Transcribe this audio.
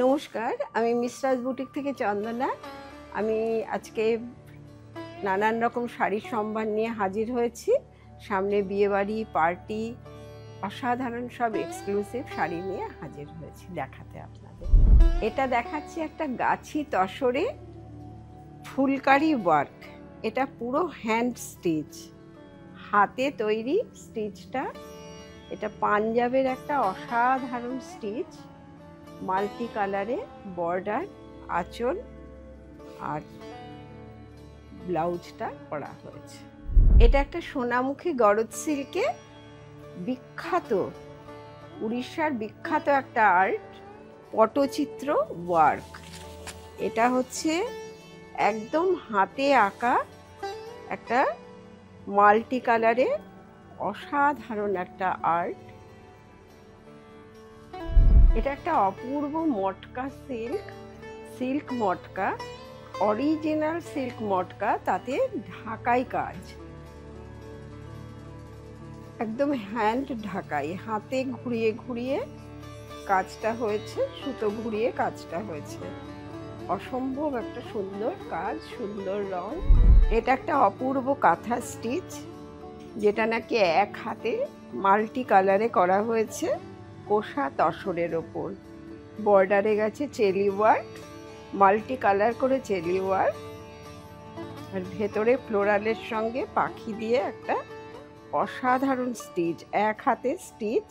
নমস্কার, আমি মিসরাজ বুটিক থেকে চন্দনা। আমি আজকে নানান রকম শাড়ির সম্ভার নিয়ে হাজির হয়েছি। সামনে বিয়েবাড়ি, পার্টি, অসাধারণ সব এক্সক্লুসিভ শাড়ি নিয়ে হাজির হয়েছি দেখাতে আপনাদের। এটা দেখাচ্ছি একটা গাছি তসরে ফুলকারি ওয়ার্ক। এটা পুরো হ্যান্ড স্টিচ, হাতে তৈরি স্টিচটা। এটা পাঞ্জাবের একটা অসাধারণ স্টিচ, মাল্টি কালারে বর্ডার, আঁচল আর ব্লাউজটা করা হয়েছে। এটা একটা সোনামুখী গরজ সিল্কে বিখ্যাত, উড়িষ্যার বিখ্যাত একটা আর্ট, পটচিত্র ওয়ার্ক। এটা হচ্ছে একদম হাতে আঁকা একটা মাল্টি কালারে অসাধারণ একটা আর্ট। এটা একটা অপূর্ব মটকা সিল্ক মটকা, অরিজিনাল সিল্ক মটকা, তাতে ঢাকাই কাজ, একদম হ্যান্ড ঢাকাই, হাতে ঘুরিয়ে ঘুরিয়ে কাজটা হয়েছে, সুতো ঘুরিয়ে কাজটা হয়েছে। অসম্ভব একটা সুন্দর কাজ, সুন্দর রং। এটা একটা অপূর্ব কাঁথা স্টিচ, যেটা নাকি এক হাতে মাল্টি কালারে করা হয়েছে কোষা তসরের ওপর। বর্ডারে গেছে চেলি ওয়ার্ক, মাল্টি কালার করে চেলি ওয়ার্ক, আর ভেতরে ফ্লোরালের সঙ্গে পাখি দিয়ে একটা অসাধারণ স্টিচ, এক হাতে স্টিচ।